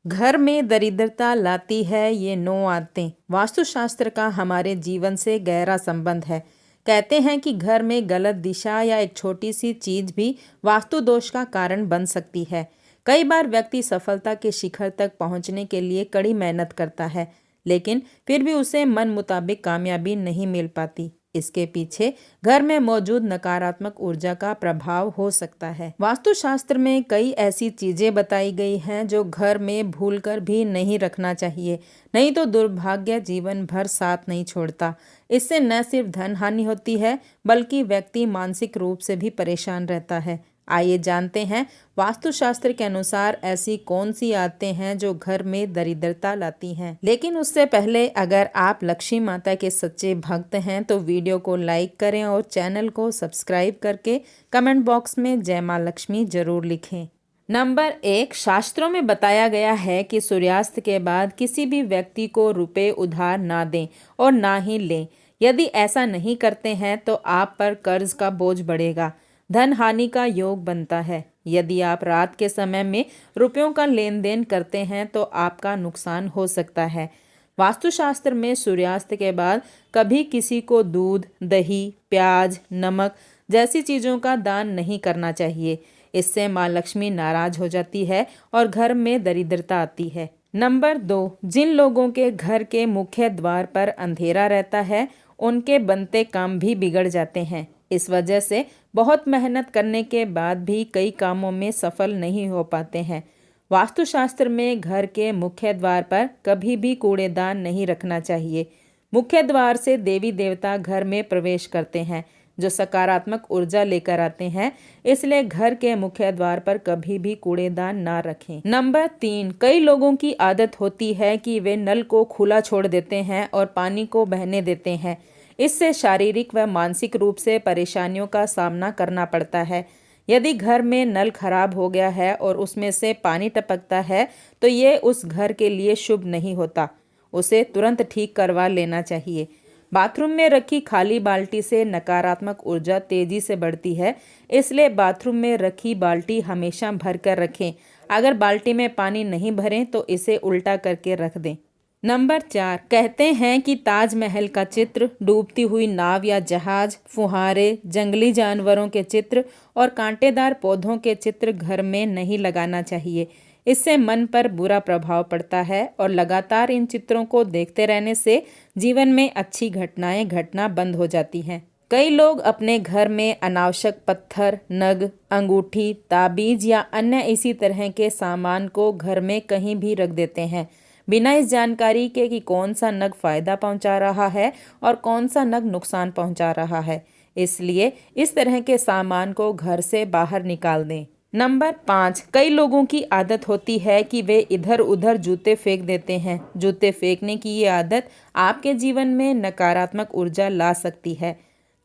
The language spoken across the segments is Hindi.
घर में दरिद्रता लाती है ये 9 आदतें। वास्तुशास्त्र का हमारे जीवन से गहरा संबंध है। कहते हैं कि घर में गलत दिशा या एक छोटी सी चीज भी वास्तु दोष का कारण बन सकती है। कई बार व्यक्ति सफलता के शिखर तक पहुंचने के लिए कड़ी मेहनत करता है, लेकिन फिर भी उसे मन मुताबिक कामयाबी नहीं मिल पाती। इसके पीछे घर में मौजूद नकारात्मक ऊर्जा का प्रभाव हो सकता है। वास्तुशास्त्र में कई ऐसी चीजें बताई गई हैं जो घर में भूलकर भी नहीं रखना चाहिए, नहीं तो दुर्भाग्य जीवन भर साथ नहीं छोड़ता। इससे न सिर्फ धन हानि होती है, बल्कि व्यक्ति मानसिक रूप से भी परेशान रहता है। आइए जानते हैं वास्तुशास्त्र के अनुसार ऐसी कौन सी आदतें हैं जो घर में दरिद्रता लाती हैं। लेकिन उससे पहले अगर आप लक्ष्मी माता के सच्चे भक्त हैं तो वीडियो को लाइक करें और चैनल को सब्सक्राइब करके कमेंट बॉक्स में जय माँ लक्ष्मी जरूर लिखें। नंबर 1, शास्त्रों में बताया गया है कि सूर्यास्त के बाद किसी भी व्यक्ति को रुपए उधार ना दें और ना ही लें। यदि ऐसा नहीं करते हैं तो आप पर कर्ज का बोझ बढ़ेगा, धन हानि का योग बनता है। यदि आप रात के समय में रुपयों का लेन देन करते हैं तो आपका नुकसान हो सकता है। वास्तुशास्त्र में सूर्यास्त के बाद कभी किसी को दूध, दही, प्याज, नमक जैसी चीज़ों का दान नहीं करना चाहिए। इससे माँ लक्ष्मी नाराज हो जाती है और घर में दरिद्रता आती है। नंबर 2, जिन लोगों के घर के मुख्य द्वार पर अंधेरा रहता है उनके बनते काम भी बिगड़ जाते हैं। इस वजह से बहुत मेहनत करने के बाद भी कई कामों में सफल नहीं हो पाते हैं। वास्तुशास्त्र में घर के मुख्य द्वार पर कभी भी कूड़ेदान नहीं रखना चाहिए। मुख्य द्वार से देवी देवता घर में प्रवेश करते हैं, जो सकारात्मक ऊर्जा लेकर आते हैं। इसलिए घर के मुख्य द्वार पर कभी भी कूड़ेदान ना रखें। नंबर 3, कई लोगों की आदत होती है कि वे नल को खुला छोड़ देते हैं और पानी को बहने देते हैं। इससे शारीरिक व मानसिक रूप से परेशानियों का सामना करना पड़ता है। यदि घर में नल खराब हो गया है और उसमें से पानी टपकता है तो ये उस घर के लिए शुभ नहीं होता। उसे तुरंत ठीक करवा लेना चाहिए। बाथरूम में रखी खाली बाल्टी से नकारात्मक ऊर्जा तेजी से बढ़ती है, इसलिए बाथरूम में रखी बाल्टी हमेशा भर कर रखें। अगर बाल्टी में पानी नहीं भरें तो इसे उल्टा करके रख दें। नंबर 4, कहते हैं कि ताजमहल का चित्र, डूबती हुई नाव या जहाज, फुहारे, जंगली जानवरों के चित्र और कांटेदार पौधों के चित्र घर में नहीं लगाना चाहिए। इससे मन पर बुरा प्रभाव पड़ता है और लगातार इन चित्रों को देखते रहने से जीवन में अच्छी घटनाएं घटना बंद हो जाती हैं। कई लोग अपने घर में अनावश्यक पत्थर, नग, अंगूठी, ताबीज या अन्य इसी तरह के सामान को घर में कहीं भी रख देते हैं, बिना इस जानकारी के कि कौन सा नग फायदा पहुंचा रहा है और कौन सा नग नुकसान पहुंचा रहा है। इसलिए इस तरह के सामान को घर से बाहर निकाल दें। नंबर 5, कई लोगों की आदत होती है कि वे इधर उधर जूते फेंक देते हैं। जूते फेंकने की ये आदत आपके जीवन में नकारात्मक ऊर्जा ला सकती है।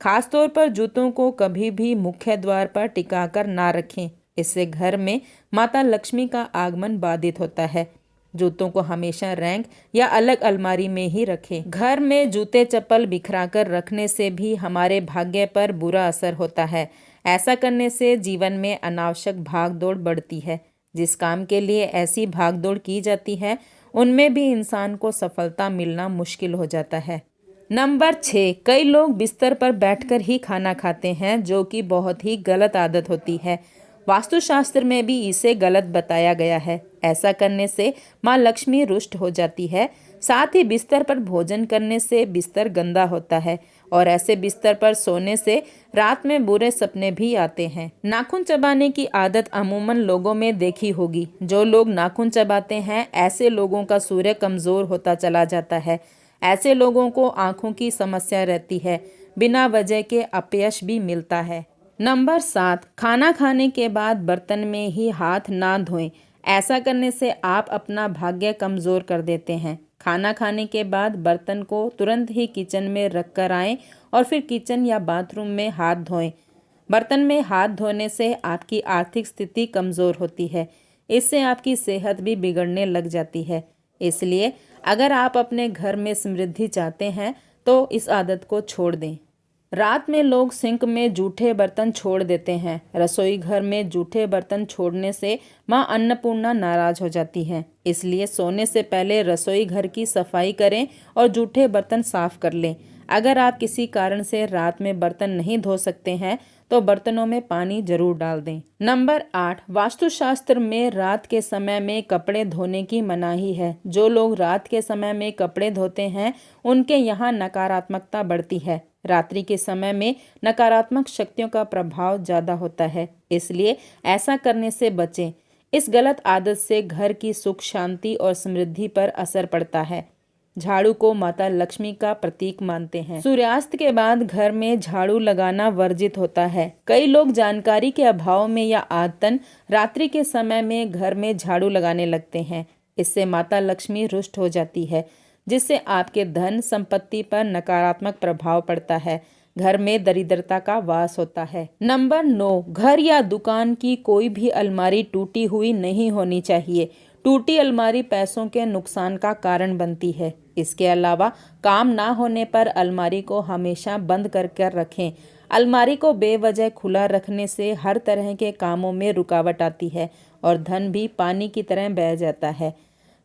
खासतौर पर जूतों को कभी भी मुख्य द्वार पर टिकाकर ना रखें। इससे घर में माता लक्ष्मी का आगमन बाधित होता है। जूतों को हमेशा रैंक या अलग अलमारी में ही रखें। घर में जूते चप्पल बिखराकर रखने से भी हमारे भाग्य पर बुरा असर होता है। ऐसा करने से जीवन में अनावश्यक भागदौड़ बढ़ती है। जिस काम के लिए ऐसी भागदौड़ की जाती है उनमें भी इंसान को सफलता मिलना मुश्किल हो जाता है। नंबर 6, कई लोग बिस्तर पर बैठकर ही खाना खाते हैं, जो कि बहुत ही गलत आदत होती है। वास्तुशास्त्र में भी इसे गलत बताया गया है। ऐसा करने से माँ लक्ष्मी रुष्ट हो जाती है। साथ ही बिस्तर पर भोजन करने से बिस्तर गंदा होता है और ऐसे बिस्तर पर सोने से रात में बुरे सपने भी आते हैं। नाखून चबाने की आदत अमूमन लोगों में देखी होगी। जो लोग नाखून चबाते हैं, ऐसे लोगों का सूर्य कमजोर होता चला जाता है। ऐसे लोगों को आंखों की समस्या रहती है। बिना वजह के अपयश भी मिलता है। नंबर 7, खाना खाने के बाद बर्तन में ही हाथ ना धोएं। ऐसा करने से आप अपना भाग्य कमज़ोर कर देते हैं। खाना खाने के बाद बर्तन को तुरंत ही किचन में रख कर आएँ और फिर किचन या बाथरूम में हाथ धोएं। बर्तन में हाथ धोने से आपकी आर्थिक स्थिति कमज़ोर होती है। इससे आपकी सेहत भी बिगड़ने लग जाती है। इसलिए अगर आप अपने घर में समृद्धि चाहते हैं तो इस आदत को छोड़ दें। रात में लोग सिंक में जूठे बर्तन छोड़ देते हैं। रसोई घर में जूठे बर्तन छोड़ने से माँ अन्नपूर्णा नाराज हो जाती हैं। इसलिए सोने से पहले रसोई घर की सफाई करें और जूठे बर्तन साफ कर लें। अगर आप किसी कारण से रात में बर्तन नहीं धो सकते हैं तो बर्तनों में पानी जरूर डाल दें। नंबर 8, वास्तुशास्त्र में रात के समय में कपड़े धोने की मनाही है। जो लोग रात के समय में कपड़े धोते हैं उनके यहाँ नकारात्मकता बढ़ती है। रात्रि के समय में नकारात्मक शक्तियों का प्रभाव ज़्यादा होता है, इसलिए ऐसा करने से बचें। इस गलत आदत से घर की सुख शांति और समृद्धि पर असर पड़ता है। झाड़ू को माता लक्ष्मी का प्रतीक मानते हैं। सूर्यास्त के बाद घर में झाड़ू लगाना वर्जित होता है। कई लोग जानकारी के अभाव में या आदतन रात्रि के समय में घर में झाड़ू लगाने लगते हैं। इससे माता लक्ष्मी रुष्ट हो जाती है, जिससे आपके धन संपत्ति पर नकारात्मक प्रभाव पड़ता है। घर में दरिद्रता का वास होता है। नंबर 9, घर या दुकान की कोई भी अलमारी टूटी हुई नहीं होनी चाहिए। टूटी अलमारी पैसों के नुकसान का कारण बनती है। इसके अलावा काम ना होने पर अलमारी को हमेशा बंद कर रखें। अलमारी को बेवजह खुला रखने से हर तरह के कामों में रुकावट आती है और धन भी पानी की तरह बह जाता है।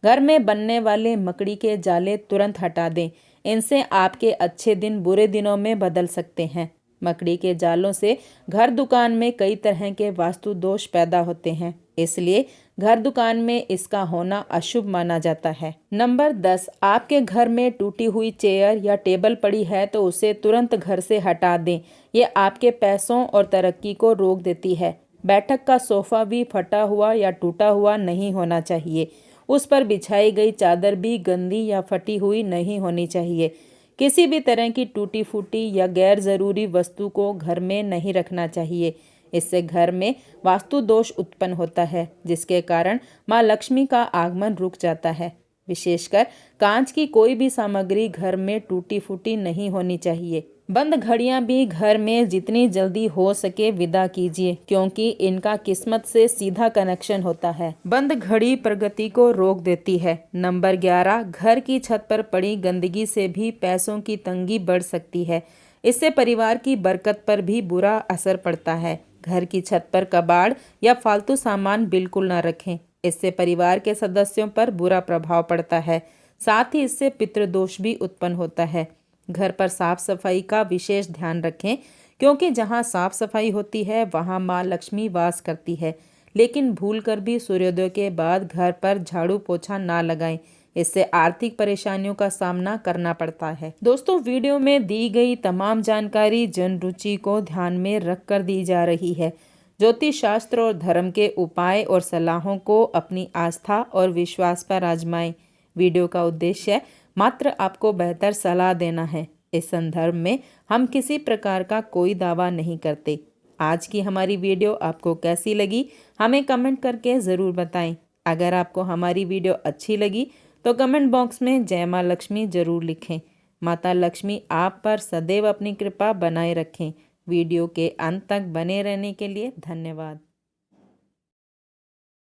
घर में बनने वाले मकड़ी के जाले तुरंत हटा दें। इनसे आपके अच्छे दिन बुरे दिनों में बदल सकते हैं। मकड़ी के जालों से घर दुकान में कई तरह के वास्तु दोष पैदा होते हैं, इसलिए घर दुकान में इसका होना अशुभ माना जाता है। नंबर 10, आपके घर में टूटी हुई चेयर या टेबल पड़ी है तो उसे तुरंत घर से हटा दें। ये आपके पैसों और तरक्की को रोक देती है। बैठक का सोफा भी फटा हुआ या टूटा हुआ नहीं होना चाहिए। उस पर बिछाई गई चादर भी गंदी या फटी हुई नहीं होनी चाहिए। किसी भी तरह की टूटी फूटी या गैर ज़रूरी वस्तु को घर में नहीं रखना चाहिए। इससे घर में वास्तु दोष उत्पन्न होता है, जिसके कारण माँ लक्ष्मी का आगमन रुक जाता है। विशेषकर कांच की कोई भी सामग्री घर में टूटी फूटी नहीं होनी चाहिए। बंद घड़ियां भी घर में जितनी जल्दी हो सके विदा कीजिए, क्योंकि इनका किस्मत से सीधा कनेक्शन होता है। बंद घड़ी प्रगति को रोक देती है। नंबर 11, घर की छत पर पड़ी गंदगी से भी पैसों की तंगी बढ़ सकती है। इससे परिवार की बरकत पर भी बुरा असर पड़ता है। घर की छत पर कबाड़ या फालतू सामान बिल्कुल न रखें। इससे परिवार के सदस्यों पर बुरा प्रभाव पड़ता है। साथ ही इससे पितृदोष भी उत्पन्न होता है। घर पर साफ सफाई का विशेष ध्यान रखें, क्योंकि जहां साफ सफाई होती है वहां मां लक्ष्मी वास करती है। लेकिन भूलकर भी सूर्योदय के बाद घर पर झाड़ू पोछा ना लगाएं। इससे आर्थिक परेशानियों का सामना करना पड़ता है। दोस्तों, वीडियो में दी गई तमाम जानकारी जन रुचि को ध्यान में रख कर दी जा रही है। ज्योतिष शास्त्र और धर्म के उपाय और सलाहों को अपनी आस्था और विश्वास पर आजमाएं। वीडियो का उद्देश्य मात्र आपको बेहतर सलाह देना है। इस संदर्भ में हम किसी प्रकार का कोई दावा नहीं करते। आज की हमारी वीडियो आपको कैसी लगी हमें कमेंट करके ज़रूर बताएं। अगर आपको हमारी वीडियो अच्छी लगी तो कमेंट बॉक्स में जय माँ लक्ष्मी जरूर लिखें। माता लक्ष्मी आप पर सदैव अपनी कृपा बनाए रखें। वीडियो के अंत तक बने रहने के लिए धन्यवाद।